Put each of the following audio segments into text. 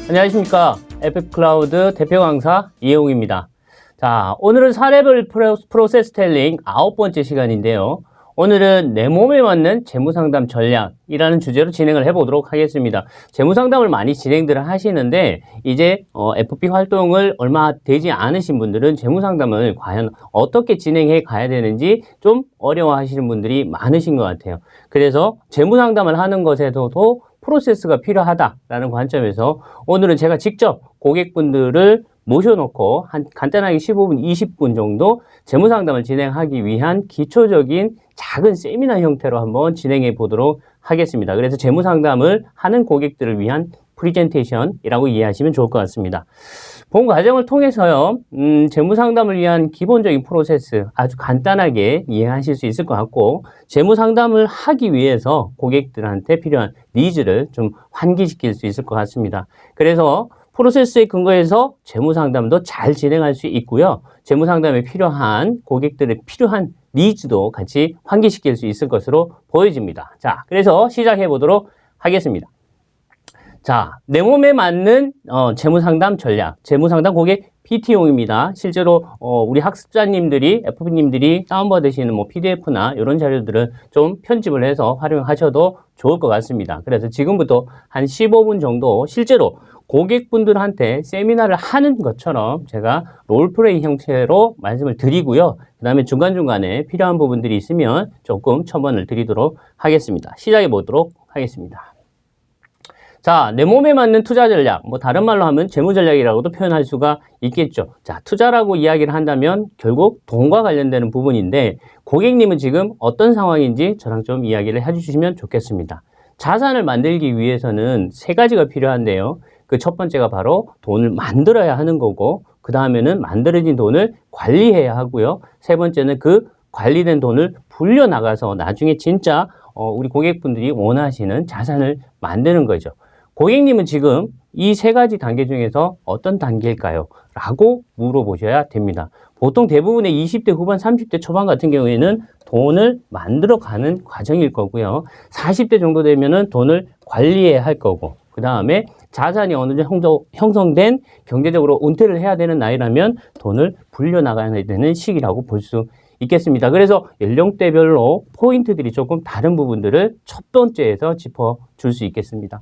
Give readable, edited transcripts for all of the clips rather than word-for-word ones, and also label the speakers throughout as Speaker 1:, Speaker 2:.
Speaker 1: 안녕하십니까. FF클라우드 대표 강사 이혜웅입니다. 자, 오늘은 사례별 프로세스 텔링 9번째 시간인데요. 오늘은 내 몸에 맞는 재무상담 전략이라는 주제로 진행을 해보도록 하겠습니다. 재무상담을 많이 진행들을 하시는데 이제 FP 활동을 얼마 되지 않으신 분들은 재무상담을 과연 어떻게 진행해 가야 되는지 좀 어려워하시는 분들이 많으신 것 같아요. 그래서 재무상담을 하는 것에서도 프로세스가 필요하다라는 관점에서 오늘은 제가 직접 고객분들을 모셔놓고 간단하게 15분, 20분 정도 재무상담을 진행하기 위한 기초적인 작은 세미나 형태로 한번 진행해 보도록 하겠습니다. 그래서 재무상담을 하는 고객들을 위한 프리젠테이션이라고 이해하시면 좋을 것 같습니다. 본 과정을 통해서요, 재무상담을 위한 기본적인 프로세스 아주 간단하게 이해하실 수 있을 것 같고, 재무상담을 하기 위해서 고객들한테 필요한 니즈를 좀 환기시킬 수 있을 것 같습니다. 그래서 프로세스에 근거해서 재무상담도 잘 진행할 수 있고요. 재무상담에 필요한 고객들의 필요한 니즈도 같이 환기시킬 수 있을 것으로 보여집니다. 자, 그래서 시작해 보도록 하겠습니다. 자, 내 몸에 맞는 재무상담 전략, 재무상담 고객 PT용입니다. 실제로 우리 학습자님들이, FP님들이 다운받으시는 뭐 PDF나 이런 자료들을 좀 편집을 해서 활용하셔도 좋을 것 같습니다. 그래서 지금부터 한 15분 정도 실제로 고객분들한테 세미나를 하는 것처럼 제가 롤플레이 형태로 말씀을 드리고요. 그 다음에 중간중간에 필요한 부분들이 있으면 조금 첨언을 드리도록 하겠습니다. 시작해 보도록 하겠습니다. 자, 내 몸에 맞는 투자 전략, 뭐 다른 말로 하면 재무 전략이라고도 표현할 수가 있겠죠. 자, 투자라고 이야기를 한다면 결국 돈과 관련되는 부분인데 고객님은 지금 어떤 상황인지 저랑 좀 이야기를 해주시면 좋겠습니다. 자산을 만들기 위해서는 세 가지가 필요한데요. 그 첫 번째가 바로 돈을 만들어야 하는 거고, 그 다음에는 만들어진 돈을 관리해야 하고요. 세 번째는 그 관리된 돈을 불려나가서 나중에 진짜 우리 고객분들이 원하시는 자산을 만드는 거죠. 고객님은 지금 이 세 가지 단계 중에서 어떤 단계일까요? 라고 물어보셔야 됩니다. 보통 대부분의 20대 후반, 30대 초반 같은 경우에는 돈을 만들어 가는 과정일 거고요. 40대 정도 되면은 돈을 관리해야 할 거고, 그 다음에 자산이 어느 정도 형성된 경제적으로 은퇴를 해야 되는 나이라면 돈을 불려나가야 되는 시기라고 볼 수 있겠습니다. 그래서 연령대별로 포인트들이 조금 다른 부분들을 첫 번째에서 짚어줄 수 있겠습니다.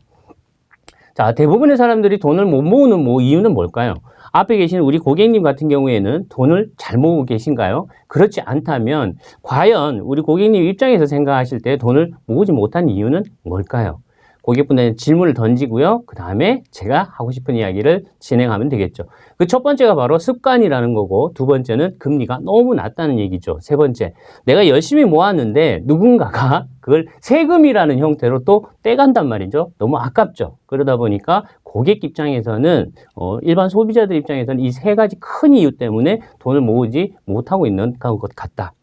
Speaker 1: 자, 대부분의 사람들이 돈을 못 모으는 이유는 뭘까요? 앞에 계신 우리 고객님 같은 경우에는 돈을 잘 모으고 계신가요? 그렇지 않다면 과연 우리 고객님 입장에서 생각하실 때 돈을 모으지 못한 이유는 뭘까요? 고객분들은 질문을 던지고요. 그 다음에 제가 하고 싶은 이야기를 진행하면 되겠죠. 그 첫 번째가 바로 습관이라는 거고, 두 번째는 금리가 너무 낮다는 얘기죠. 세 번째, 내가 열심히 모았는데 누군가가 그걸 세금이라는 형태로 또 떼간단 말이죠. 너무 아깝죠. 그러다 보니까 고객 입장에서는 일반 소비자들 입장에서는 이 세 가지 큰 이유 때문에 돈을 모으지 못하고 있는 것 같다.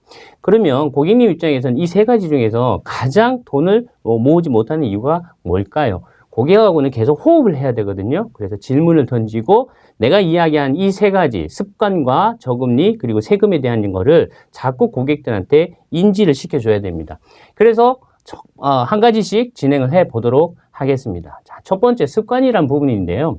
Speaker 1: 그러면 고객님 입장에서는 이 세 가지 중에서 가장 돈을 모으지 못하는 이유가 뭘까요? 고객하고는 계속 호흡을 해야 되거든요. 그래서 질문을 던지고 내가 이야기한 이 세 가지 습관과 저금리 그리고 세금에 대한 거를 자꾸 고객들한테 인지를 시켜줘야 됩니다. 그래서 한 가지씩 진행을 해 보도록 하겠습니다. 자, 첫 번째 습관이란 부분인데요.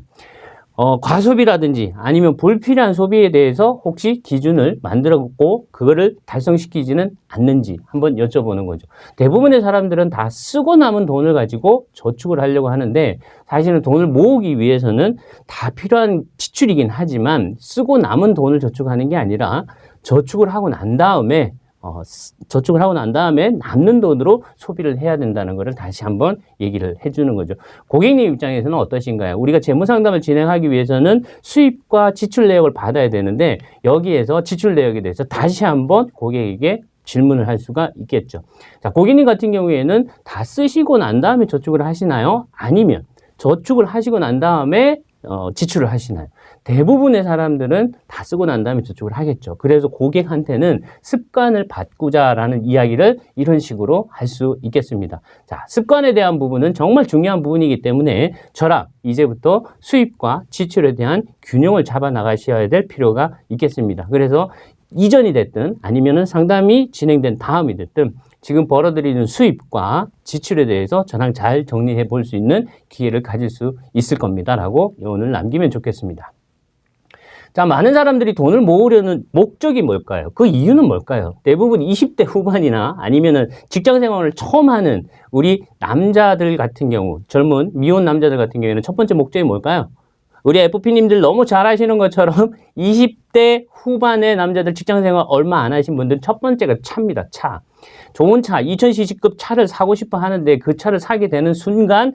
Speaker 1: 과소비라든지 아니면 불필요한 소비에 대해서 혹시 기준을 만들었고 그거를 달성시키지는 않는지 한번 여쭤보는 거죠. 대부분의 사람들은 다 쓰고 남은 돈을 가지고 저축을 하려고 하는데 사실은 돈을 모으기 위해서는 다 필요한 지출이긴 하지만 쓰고 남은 돈을 저축하는 게 아니라 저축을 하고 난 다음에 남는 돈으로 소비를 해야 된다는 것을 다시 한번 얘기를 해주는 거죠. 고객님 입장에서는 어떠신가요? 우리가 재무상담을 진행하기 위해서는 수입과 지출 내역을 받아야 되는데 여기에서 지출 내역에 대해서 다시 한번 고객에게 질문을 할 수가 있겠죠. 자, 고객님 같은 경우에는 다 쓰시고 난 다음에 저축을 하시나요? 아니면 저축을 하시고 난 다음에 지출을 하시나요? 대부분의 사람들은 다 쓰고 난 다음에 저축을 하겠죠. 그래서 고객한테는 습관을 바꾸자라는 이야기를 이런 식으로 할 수 있겠습니다. 자, 습관에 대한 부분은 정말 중요한 부분이기 때문에 저랑 이제부터 수입과 지출에 대한 균형을 잡아 나가셔야 될 필요가 있겠습니다. 그래서 이전이 됐든 아니면은 상담이 진행된 다음이 됐든 지금 벌어들이는 수입과 지출에 대해서 저랑 잘 정리해 볼 수 있는 기회를 가질 수 있을 겁니다. 라고 오늘 남기면 좋겠습니다. 자, 많은 사람들이 돈을 모으려는 목적이 뭘까요? 그 이유는 뭘까요? 대부분 20대 후반이나 아니면은 직장 생활을 처음 하는 우리 남자들 같은 경우, 젊은 미혼 남자들 같은 경우에는 첫 번째 목적이 뭘까요? 우리 FP님들 너무 잘 아시는 것처럼 20대 후반의 남자들 직장 생활 얼마 안 하신 분들 첫 번째가 차입니다. 차. 좋은 차, 2000cc급 차를 사고 싶어 하는데 그 차를 사게 되는 순간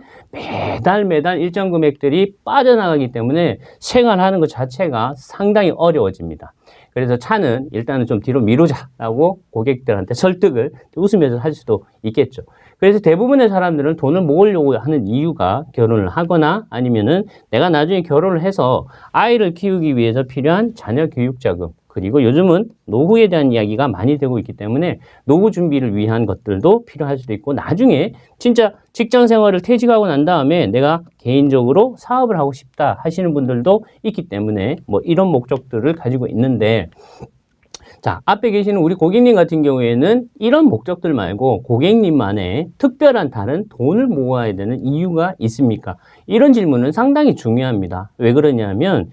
Speaker 1: 매달 일정 금액들이 빠져나가기 때문에 생활하는 것 자체가 상당히 어려워집니다. 그래서 차는 일단은 좀 뒤로 미루자라고 고객들한테 설득을 웃으면서 할 수도 있겠죠. 그래서 대부분의 사람들은 돈을 모으려고 하는 이유가 결혼을 하거나 아니면은 내가 나중에 결혼을 해서 아이를 키우기 위해서 필요한 자녀 교육 자금, 그리고 요즘은 노후에 대한 이야기가 많이 되고 있기 때문에 노후 준비를 위한 것들도 필요할 수도 있고, 나중에 진짜 직장 생활을 퇴직하고 난 다음에 내가 개인적으로 사업을 하고 싶다 하시는 분들도 있기 때문에 뭐 이런 목적들을 가지고 있는데, 자, 앞에 계시는 우리 고객님 같은 경우에는 이런 목적들 말고 고객님만의 특별한 다른 돈을 모아야 되는 이유가 있습니까? 이런 질문은 상당히 중요합니다. 왜 그러냐면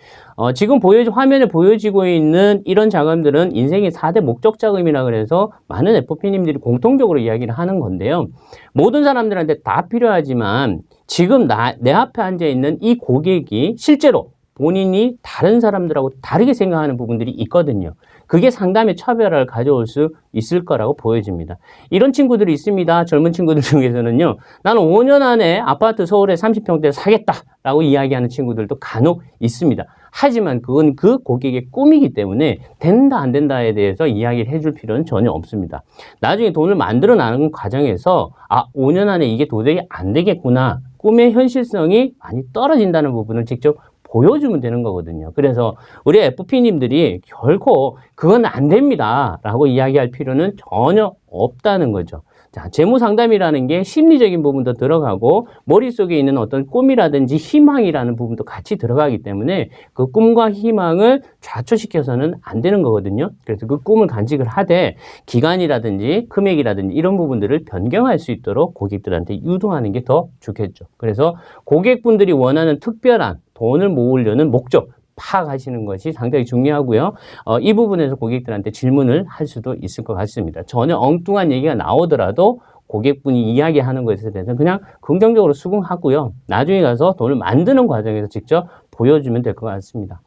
Speaker 1: 지금 화면에 보여지고 있는 이런 자금들은 인생의 4대 목적 자금이라 그래서 많은 FP님들이 공통적으로 이야기를 하는 건데요. 모든 사람들한테 다 필요하지만 지금 내 앞에 앉아 있는 이 고객이 실제로 본인이 다른 사람들하고 다르게 생각하는 부분들이 있거든요. 그게 상담의 차별화를 가져올 수 있을 거라고 보여집니다. 이런 친구들이 있습니다. 젊은 친구들 중에서는요. 나는 5년 안에 아파트 서울에 30평대를 사겠다라고 이야기하는 친구들도 간혹 있습니다. 하지만 그건 그 고객의 꿈이기 때문에 된다 안 된다에 대해서 이야기를 해줄 필요는 전혀 없습니다. 나중에 돈을 만들어 나가는 과정에서 5년 안에 이게 도저히 안 되겠구나. 꿈의 현실성이 많이 떨어진다는 부분을 직접 보여주면 되는 거거든요. 그래서 우리 FP님들이 결코 그건 안 됩니다 라고 이야기할 필요는 전혀 없다는 거죠. 자, 재무 상담이라는 게 심리적인 부분도 들어가고 머릿속에 있는 어떤 꿈이라든지 희망이라는 부분도 같이 들어가기 때문에 그 꿈과 희망을 좌초시켜서는 안 되는 거거든요. 그래서 그 꿈을 간직을 하되 기간이라든지 금액이라든지 이런 부분들을 변경할 수 있도록 고객들한테 유도하는 게 더 좋겠죠. 그래서 고객분들이 원하는 특별한 돈을 모으려는 목적 파악하시는 것이 상당히 중요하고요. 이 부분에서 고객들한테 질문을 할 수도 있을 것 같습니다. 전혀 엉뚱한 얘기가 나오더라도 고객분이 이야기하는 것에 대해서 그냥 긍정적으로 수긍하고요. 나중에 가서 돈을 만드는 과정에서 직접 보여주면 될 것 같습니다.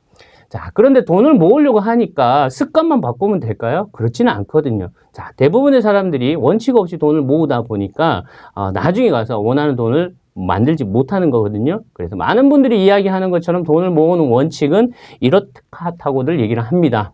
Speaker 1: 자, 그런데 돈을 모으려고 하니까 습관만 바꾸면 될까요? 그렇지는 않거든요. 자, 대부분의 사람들이 원칙 없이 돈을 모으다 보니까 나중에 가서 원하는 돈을 만들지 못하는 거거든요. 그래서 많은 분들이 이야기하는 것처럼 돈을 모으는 원칙은 이렇다고들 얘기를 합니다.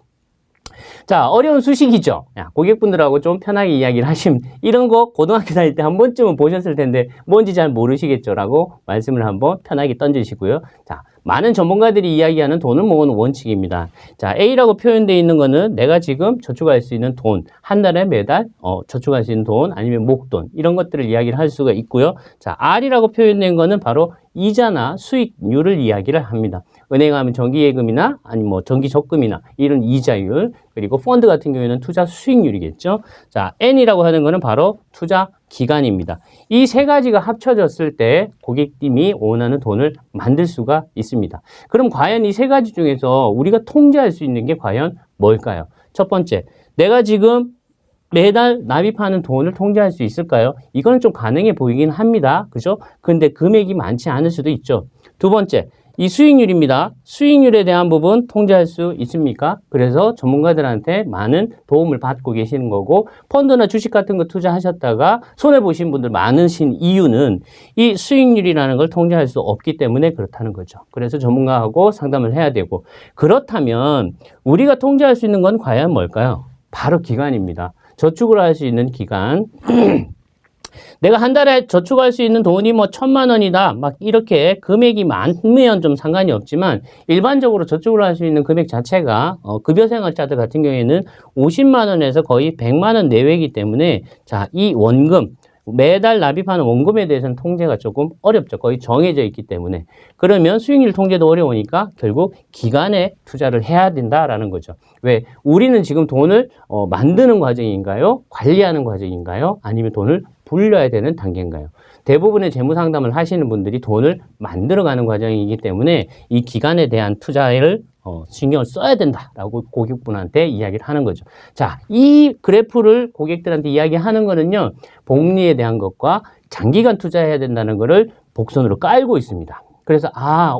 Speaker 1: 자, 어려운 수식이죠. 고객분들하고 좀 편하게 이야기를 하시면, 이런 거 고등학교 다닐 때 한 번쯤은 보셨을 텐데 뭔지 잘 모르시겠죠 라고 말씀을 한번 편하게 던지시고요. 자, 많은 전문가들이 이야기하는 돈을 모으는 원칙입니다. 자, A라고 표현되어 있는 거는 내가 지금 저축할 수 있는 돈, 한 달에 매달 저축할 수 있는 돈, 아니면 목돈, 이런 것들을 이야기를 할 수가 있고요. 자, R이라고 표현된 거는 바로 이자나 수익률을 이야기를 합니다. 은행 하면 정기예금이나 아니면 뭐 정기적금이나 이런 이자율, 그리고 펀드 같은 경우에는 투자 수익률이겠죠. 자, N이라고 하는 거는 바로 투자 기간입니다. 이 세 가지가 합쳐졌을 때 고객님이 원하는 돈을 만들 수가 있습니다. 그럼 과연 이 세 가지 중에서 우리가 통제할 수 있는 게 과연 뭘까요? 첫 번째, 내가 지금 매달 납입하는 돈을 통제할 수 있을까요? 이거는 좀 가능해 보이긴 합니다. 그죠? 근데 금액이 많지 않을 수도 있죠. 두 번째, 이 수익률입니다. 수익률에 대한 부분 통제할 수 있습니까? 그래서 전문가들한테 많은 도움을 받고 계시는 거고, 펀드나 주식 같은 거 투자하셨다가 손해보신 분들 많으신 이유는 이 수익률이라는 걸 통제할 수 없기 때문에 그렇다는 거죠. 그래서 전문가하고 상담을 해야 되고, 그렇다면 우리가 통제할 수 있는 건 과연 뭘까요? 바로 기간입니다. 저축을 할 수 있는 기간. 내가 한 달에 저축할 수 있는 돈이 뭐 1,000만 원이다. 막 이렇게 금액이 많으면 좀 상관이 없지만 일반적으로 저축을 할 수 있는 금액 자체가 급여생활자들 같은 경우에는 50만 원에서 거의 100만 원 내외이기 때문에 자, 이 원금 매달 납입하는 원금에 대해서는 통제가 조금 어렵죠. 거의 정해져 있기 때문에. 그러면 수익률 통제도 어려우니까 결국 기간에 투자를 해야 된다라는 거죠. 왜? 우리는 지금 돈을 만드는 과정인가요? 관리하는 과정인가요? 아니면 돈을 불려야 되는 단계인가요? 대부분의 재무 상담을 하시는 분들이 돈을 만들어가는 과정이기 때문에 이 기간에 대한 투자를 신경을 써야 된다라고 고객분한테 이야기를 하는 거죠. 자, 이 그래프를 고객들한테 이야기하는 거는요, 복리에 대한 것과 장기간 투자해야 된다는 거를 복선으로 깔고 있습니다. 그래서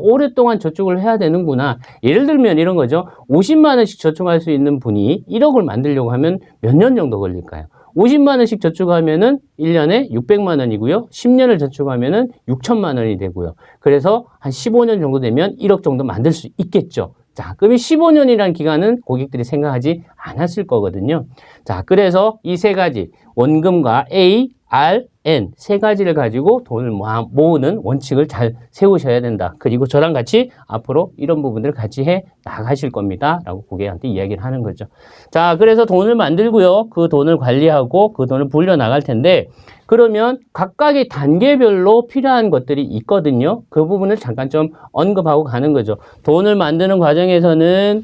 Speaker 1: 오랫동안 저축을 해야 되는구나. 예를 들면 이런 거죠. 50만 원씩 저축할 수 있는 분이 1억을 만들려고 하면 몇 년 정도 걸릴까요? 50만 원씩 저축하면은 1년에 600만 원이고요. 10년을 저축하면은 6천만 원이 되고요. 그래서 한 15년 정도 되면 1억 정도 만들 수 있겠죠. 자, 그럼 15년이라는 기간은 고객들이 생각하지 않았을 거거든요. 자, 그래서 이 세 가지, 원금과 A, R, N 세 가지를 가지고 돈을 모으는 원칙을 잘 세우셔야 된다. 그리고 저랑 같이 앞으로 이런 부분들을 같이 해 나가실 겁니다. 라고 고객한테 이야기를 하는 거죠. 자, 그래서 돈을 만들고요. 그 돈을 관리하고 그 돈을 불려 나갈 텐데, 그러면 각각의 단계별로 필요한 것들이 있거든요. 그 부분을 잠깐 좀 언급하고 가는 거죠. 돈을 만드는 과정에서는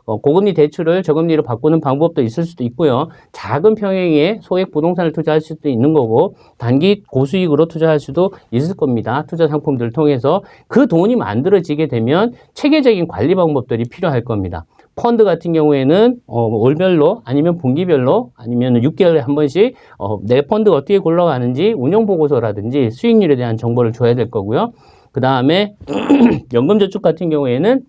Speaker 1: 고금리 대출을 저금리로 바꾸는 방법도 있을 수도 있고요. 작은 평형의 소액 부동산을 투자할 수도 있는 거고, 단기 고수익으로 투자할 수도 있을 겁니다. 투자 상품들을 통해서 그 돈이 만들어지게 되면 체계적인 관리 방법들이 필요할 겁니다. 펀드 같은 경우에는 월별로 아니면 분기별로 아니면 6개월에 한 번씩 내 펀드가 어떻게 굴러가는지 운용 보고서라든지 수익률에 대한 정보를 줘야 될 거고요. 그 다음에 연금저축 같은 경우에는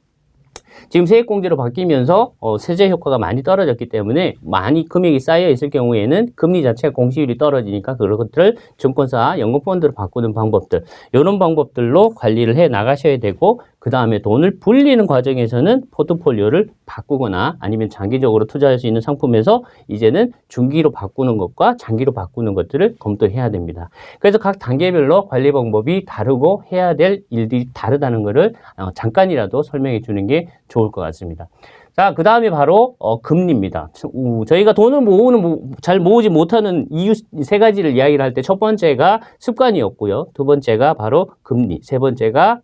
Speaker 1: 지금 세액공제로 바뀌면서 세제 효과가 많이 떨어졌기 때문에 많이 금액이 쌓여 있을 경우에는 금리 자체가 공시율이 떨어지니까 그런 것들을 증권사, 연금펀드로 바꾸는 방법들, 이런 방법들로 관리를 해 나가셔야 되고, 그 다음에 돈을 불리는 과정에서는 포트폴리오를 바꾸거나 아니면 장기적으로 투자할 수 있는 상품에서 이제는 중기로 바꾸는 것과 장기로 바꾸는 것들을 검토해야 됩니다. 그래서 각 단계별로 관리 방법이 다르고 해야 될 일들이 다르다는 것을 잠깐이라도 설명해 주는 게 좋을 것 같습니다. 자, 그 다음에 바로 금리입니다. 저희가 돈을 잘 모으지 못하는 이유 세 가지를 이야기를 할 때 첫 번째가 습관이었고요. 두 번째가 바로 금리, 세 번째가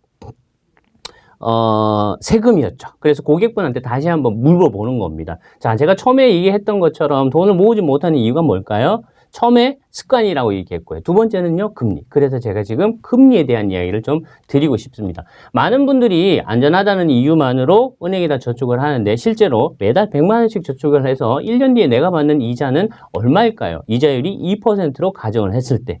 Speaker 1: 세금이었죠. 그래서 고객분한테 다시 한번 물어보는 겁니다. 자, 제가 처음에 얘기했던 것처럼 돈을 모으지 못하는 이유가 뭘까요? 처음에 습관이라고 얘기했고요. 두 번째는요, 금리. 그래서 제가 지금 금리에 대한 이야기를 좀 드리고 싶습니다. 많은 분들이 안전하다는 이유만으로 은행에다 저축을 하는데 실제로 매달 100만 원씩 저축을 해서 1년 뒤에 내가 받는 이자는 얼마일까요? 이자율이 2%로 가정을 했을 때.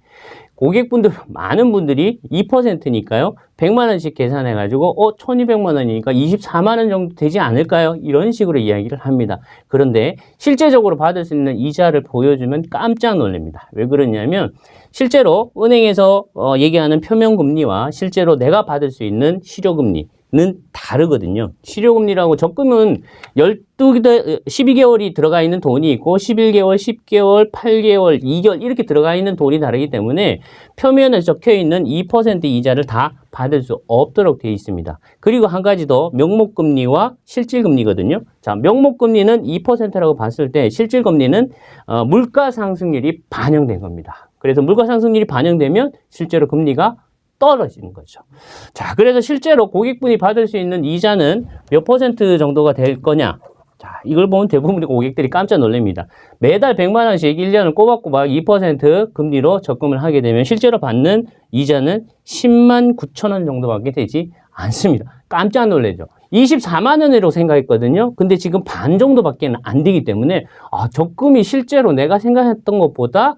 Speaker 1: 고객분들, 많은 분들이 2%니까요. 100만 원씩 계산해가지고 1200만 원이니까 24만 원 정도 되지 않을까요? 이런 식으로 이야기를 합니다. 그런데 실제적으로 받을 수 있는 이자를 보여주면 깜짝 놀랍니다. 왜 그러냐면 실제로 은행에서 얘기하는 표면금리와 실제로 내가 받을 수 있는 실효금리 는 다르거든요. 실효금리라고 적금은 12개월이 들어가 있는 돈이 있고 11개월, 10개월, 8개월, 2개월 이렇게 들어가 있는 돈이 다르기 때문에 표면에 적혀 있는 2% 이자를 다 받을 수 없도록 되어 있습니다. 그리고 한 가지 더 명목금리와 실질금리거든요. 자, 명목금리는 2%라고 봤을 때 실질금리는 물가 상승률이 반영된 겁니다. 그래서 물가 상승률이 반영되면 실제로 금리가 떨어지는 거죠. 자, 그래서 실제로 고객분이 받을 수 있는 이자는 몇 퍼센트 정도가 될 거냐? 자, 이걸 보면 대부분의 고객들이 깜짝 놀랍니다. 매달 100만 원씩 1년을 꼬박꼬박 2% 금리로 적금을 하게 되면 실제로 받는 이자는 10만 9천 원 정도밖에 되지 않습니다. 깜짝 놀라죠. 24만 원으로 생각했거든요. 근데 지금 반 정도밖에 안 되기 때문에 적금이 실제로 내가 생각했던 것보다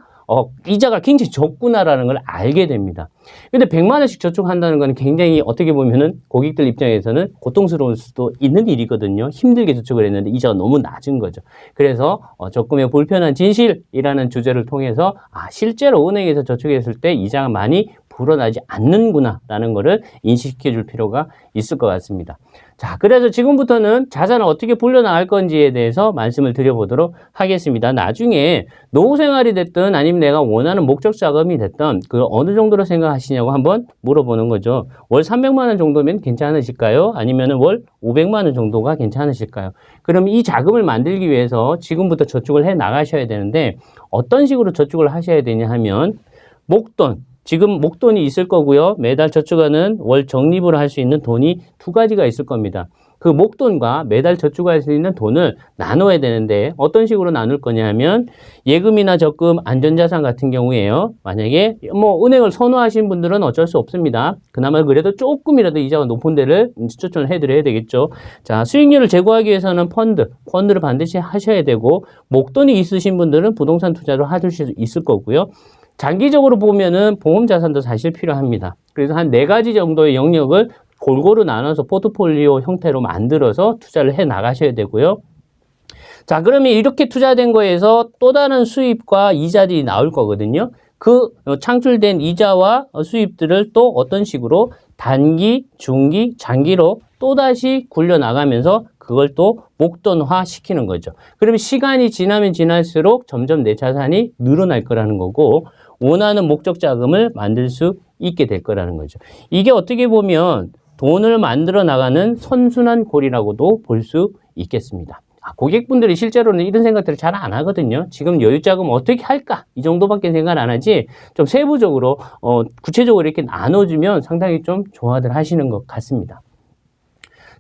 Speaker 1: 이자가 굉장히 적구나라는 걸 알게 됩니다. 근데 100만 원씩 저축한다는 건 굉장히 어떻게 보면은 고객들 입장에서는 고통스러울 수도 있는 일이거든요. 힘들게 저축을 했는데 이자가 너무 낮은 거죠. 그래서 적금의 불편한 진실이라는 주제를 통해서 실제로 은행에서 저축했을 때 이자가 많이 불어나지 않는구나 라는 거를 인식시켜 줄 필요가 있을 것 같습니다. 자, 그래서 지금부터는 자산을 어떻게 불려나갈 건지에 대해서 말씀을 드려보도록 하겠습니다. 나중에 노후 생활이 됐든 아니면 내가 원하는 목적 자금이 됐든 그 어느 정도로 생각하시냐고 한번 물어보는 거죠. 월 300만 원 정도면 괜찮으실까요? 아니면 월 500만 원 정도가 괜찮으실까요? 그럼 이 자금을 만들기 위해서 지금부터 저축을 해 나가셔야 되는데 어떤 식으로 저축을 하셔야 되냐 하면 목돈. 지금 목돈이 있을 거고요. 매달 저축하는 월 적립을 할 수 있는 돈이 두 가지가 있을 겁니다. 그 목돈과 매달 저축할 수 있는 돈을 나눠야 되는데 어떤 식으로 나눌 거냐면 예금이나 적금, 안전자산 같은 경우에요. 만약에 뭐 은행을 선호하시는 분들은 어쩔 수 없습니다. 그나마 그래도 조금이라도 이자가 높은 데를 추천을 해드려야 되겠죠. 자, 수익률을 제고하기 위해서는 펀드를 반드시 하셔야 되고 목돈이 있으신 분들은 부동산 투자를 하실 수 있을 거고요. 장기적으로 보면은 보험 자산도 사실 필요합니다. 그래서 한 4가지 정도의 영역을 골고루 나눠서 포트폴리오 형태로 만들어서 투자를 해 나가셔야 되고요. 자, 그러면 이렇게 투자된 거에서 또 다른 수입과 이자들이 나올 거거든요. 그 창출된 이자와 수입들을 또 어떤 식으로 단기, 중기, 장기로 또다시 굴려나가면서 그걸 또 목돈화 시키는 거죠. 그러면 시간이 지나면 지날수록 점점 내 자산이 늘어날 거라는 거고 원하는 목적 자금을 만들 수 있게 될 거라는 거죠. 이게 어떻게 보면 돈을 만들어 나가는 선순환 고리라고도 볼 수 있겠습니다. 고객분들이 실제로는 이런 생각들을 잘 안 하거든요. 지금 여유자금 어떻게 할까? 이 정도밖에 생각 안 하지 좀 세부적으로 구체적으로 이렇게 나눠주면 상당히 좀 좋아들 하시는 것 같습니다.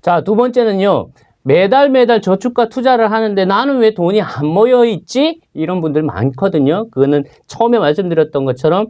Speaker 1: 자, 두 번째는요. 매달 저축과 투자를 하는데 나는 왜 돈이 안 모여 있지? 이런 분들 많거든요. 그거는 처음에 말씀드렸던 것처럼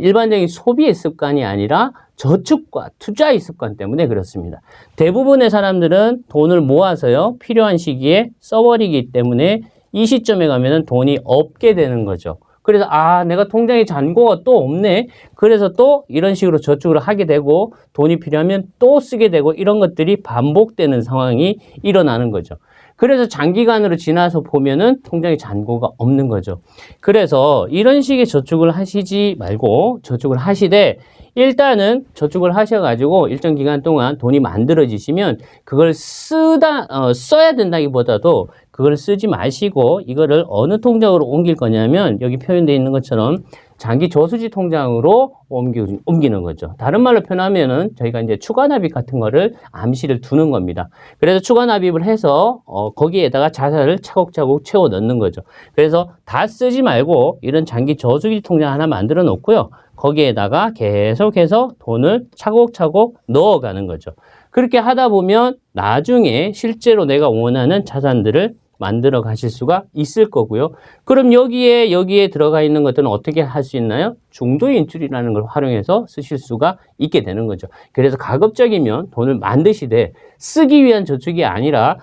Speaker 1: 일반적인 소비의 습관이 아니라 저축과 투자의 습관 때문에 그렇습니다. 대부분의 사람들은 돈을 모아서요. 필요한 시기에 써버리기 때문에 이 시점에 가면은 돈이 없게 되는 거죠. 그래서 내가 통장에 잔고가 또 없네. 그래서 또 이런 식으로 저축을 하게 되고 돈이 필요하면 또 쓰게 되고 이런 것들이 반복되는 상황이 일어나는 거죠. 그래서 장기간으로 지나서 보면은 통장에 잔고가 없는 거죠. 그래서 이런 식의 저축을 하시지 말고 저축을 하시되 일단은 저축을 하셔가지고 일정 기간 동안 돈이 만들어지시면 그걸 써야 된다기보다도 그걸 쓰지 마시고 이거를 어느 통장으로 옮길 거냐면 여기 표현되어 있는 것처럼 장기 저수지 통장으로 옮기는 거죠. 다른 말로 표현하면은 저희가 이제 추가 납입 같은 거를 암시를 두는 겁니다. 그래서 추가 납입을 해서 거기에다가 자산을 차곡차곡 채워 넣는 거죠. 그래서 다 쓰지 말고 이런 장기 저수지 통장 하나 만들어 놓고요. 거기에다가 계속해서 돈을 차곡차곡 넣어가는 거죠. 그렇게 하다 보면 나중에 실제로 내가 원하는 자산들을 만들어 가실 수가 있을 거고요. 그럼 여기에 들어가 있는 것들은 어떻게 할 수 있나요? 중도 인출이라는 걸 활용해서 쓰실 수가 있게 되는 거죠. 그래서 가급적이면 돈을 만드시되 쓰기 위한 저축이 아니라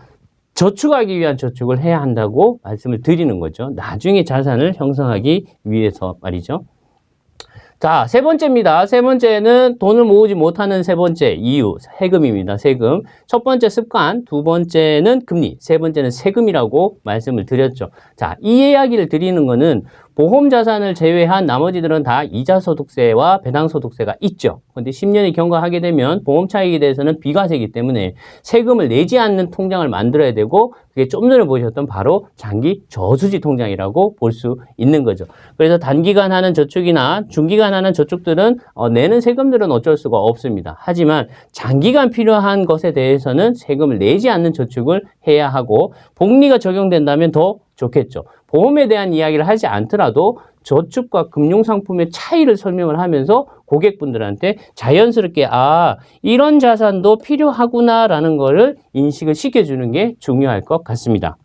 Speaker 1: 저축하기 위한 저축을 해야 한다고 말씀을 드리는 거죠. 나중에 자산을 형성하기 위해서 말이죠. 자, 세 번째입니다. 세 번째는 돈을 모으지 못하는 세 번째 이유, 세금입니다. 세금. 첫 번째 습관, 두 번째는 금리, 세 번째는 세금이라고 말씀을 드렸죠. 자, 이 이야기를 드리는 거는 보험 자산을 제외한 나머지들은 다 이자 소득세와 배당 소득세가 있죠. 근데 10년이 경과하게 되면 보험 차익에 대해서는 비과세이기 때문에 세금을 내지 않는 통장을 만들어야 되고 그게 좀 전에 보셨던 바로 장기 저수지 통장이라고 볼 수 있는 거죠. 그래서 단기간 하는 저축이나 중기간 하는 저축들은 내는 세금들은 어쩔 수가 없습니다. 하지만 장기간 필요한 것에 대해서는 세금을 내지 않는 저축을 해야 하고 복리가 적용된다면 더 좋겠죠. 보험에 대한 이야기를 하지 않더라도 저축과 금융상품의 차이를 설명을 하면서 고객분들한테 자연스럽게 이런 자산도 필요하구나라는 거를 인식을 시켜주는 게 중요할 것 같습니다.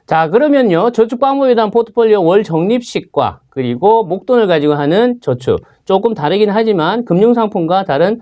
Speaker 1: 자, 그러면요. 저축 방법에 대한 포트폴리오 월 적립식과 그리고 목돈을 가지고 하는 저축 조금 다르긴 하지만 금융상품과 다른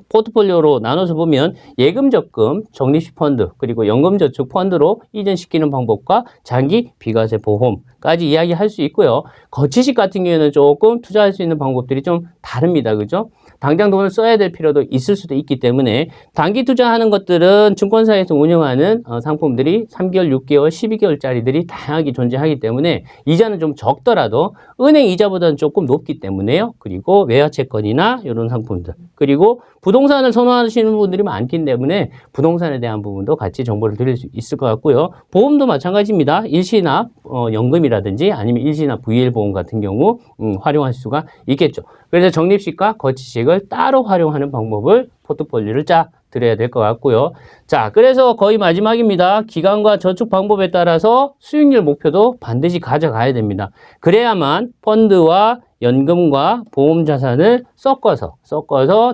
Speaker 1: 포트폴리오로 나눠서 보면 예금적금, 적립식 펀드 그리고 연금저축 펀드로 이전시키는 방법과 장기 비과세 보험까지 이야기할 수 있고요. 거치식 같은 경우에는 조금 투자할 수 있는 방법들이 좀 다릅니다. 그죠? 당장 돈을 써야 될 필요도 있을 수도 있기 때문에 단기 투자하는 것들은 증권사에서 운영하는 상품들이 3개월, 6개월, 12개월짜리들이 다양하게 존재하기 때문에 이자는 좀 적더라도 은행 이자보다는 조금 높기 때문에요. 그리고 외화채권이나 이런 상품들 그리고 부동산을 선호하시는 분들이 많기 때문에 부동산에 대한 부분도 같이 정보를 드릴 수 있을 것 같고요. 보험도 마찬가지입니다. 일시납, 연금이라든지 아니면 일시납 VL 보험 같은 경우 활용할 수가 있겠죠. 그래서 적립식과 거치식을 따로 활용하는 방법을 포트폴리오를 드려야 될 것 같고요. 자, 그래서 거의 마지막입니다. 기간과 저축 방법에 따라서 수익률 목표도 반드시 가져가야 됩니다. 그래야만 펀드와 연금과 보험 자산을 섞어서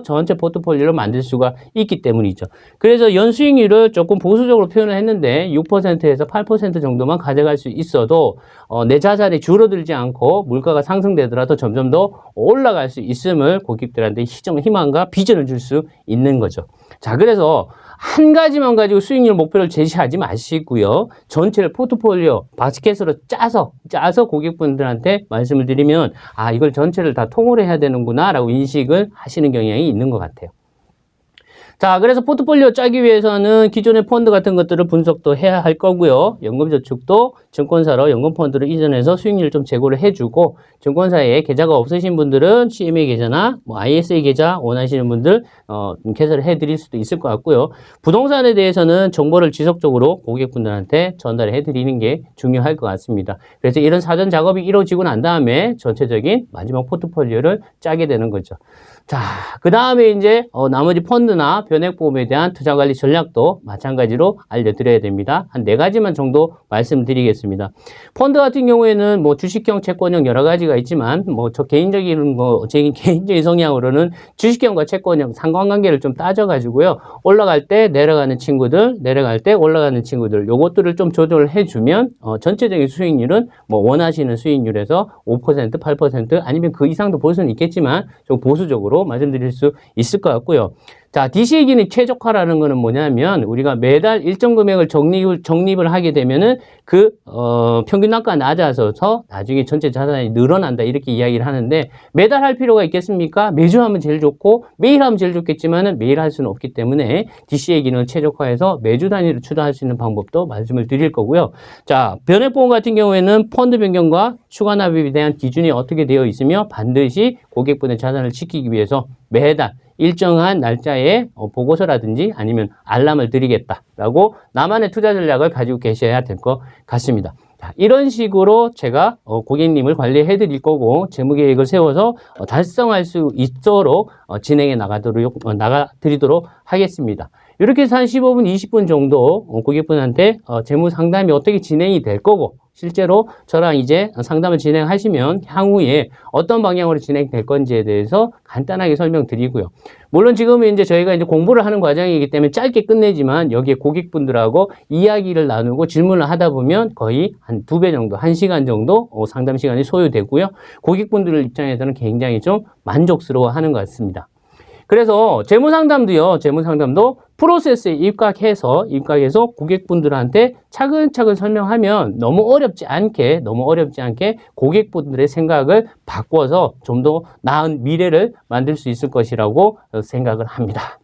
Speaker 1: 전체 포트폴리오를 만들 수가 있기 때문이죠. 그래서 연수익률을 조금 보수적으로 표현을 했는데 6%에서 8% 정도만 가져갈 수 있어도 내 자산이 줄어들지 않고 물가가 상승되더라도 점점 더 올라갈 수 있음을 고객들한테 희망과 비전을 줄 수 있는 거죠. 자, 그래서 한 가지만 가지고 수익률 목표를 제시하지 마시고요. 전체를 포트폴리오 바스켓으로 짜서 고객분들한테 말씀을 드리면 이걸 전체를 다 통으로 해야 되는구나 라고 인식을 하시는 경향이 있는 것 같아요. 자, 그래서 포트폴리오 짜기 위해서는 기존의 펀드 같은 것들을 분석도 해야 할 거고요. 연금저축도 증권사로 연금펀드를 이전해서 수익률을 좀 제고를 해주고, 증권사에 계좌가 없으신 분들은 CMA 계좌나 ISA 계좌 원하시는 분들 개설을 해드릴 수도 있을 것 같고요. 부동산에 대해서는 정보를 지속적으로 고객분들한테 전달을 해드리는 게 중요할 것 같습니다. 그래서 이런 사전 작업이 이루어지고 난 다음에 전체적인 마지막 포트폴리오를 짜게 되는 거죠. 자, 그 다음에 이제 나머지 펀드나 변액보험에 대한 투자관리 전략도 마찬가지로 알려드려야 됩니다. 한 4가지만 정도 말씀드리겠습니다. 펀드 같은 경우에는 뭐 주식형, 채권형 여러 가지가 있지만 제 개인적인 성향으로는 주식형과 채권형 상관관계를 좀 따져가지고요. 올라갈 때 내려가는 친구들, 내려갈 때 올라가는 친구들, 요것들을 좀 조절을 해주면 전체적인 수익률은 뭐 원하시는 수익률에서 5%, 8% 아니면 그 이상도 볼 수는 있겠지만 좀 보수적으로 말씀드릴 수 있을 것 같고요. 자, DC의 기능 최적화라는 거는 뭐냐면 우리가 매달 일정 금액을 적립을 하게 되면은 평균 단가가 낮아져서 나중에 전체 자산이 늘어난다 이렇게 이야기를 하는데 매달 할 필요가 있겠습니까? 매주 하면 제일 좋고 매일 하면 제일 좋겠지만은 매일 할 수는 없기 때문에 DC의 기능을 최적화해서 매주 단위로 추가할 수 있는 방법도 말씀을 드릴 거고요. 자, 변액보험 같은 경우에는 펀드 변경과 추가 납입에 대한 기준이 어떻게 되어 있으며 반드시 고객분의 자산을 지키기 위해서 매달 일정한 날짜에 보고서라든지 아니면 알람을 드리겠다라고 나만의 투자 전략을 가지고 계셔야 될 것 같습니다. 자, 이런 식으로 제가 고객님을 관리해 드릴 거고 재무계획을 세워서 달성할 수 있도록 진행해 나가드리도록 하겠습니다. 이렇게 해서 한 15분, 20분 정도 고객분한테 재무 상담이 어떻게 진행이 될 거고 실제로 저랑 이제 상담을 진행하시면 향후에 어떤 방향으로 진행될 건지에 대해서 간단하게 설명드리고요. 물론 지금은 이제 저희가 이제 공부를 하는 과정이기 때문에 짧게 끝내지만 여기에 고객분들하고 이야기를 나누고 질문을 하다 보면 거의 한 2배 정도, 1시간 정도 상담 시간이 소요되고요. 고객분들 입장에서는 굉장히 좀 만족스러워 하는 것 같습니다. 그래서 재무상담도 프로세스에 입각해서 고객분들한테 차근차근 설명하면 너무 어렵지 않게 고객분들의 생각을 바꿔서 좀 더 나은 미래를 만들 수 있을 것이라고 생각을 합니다.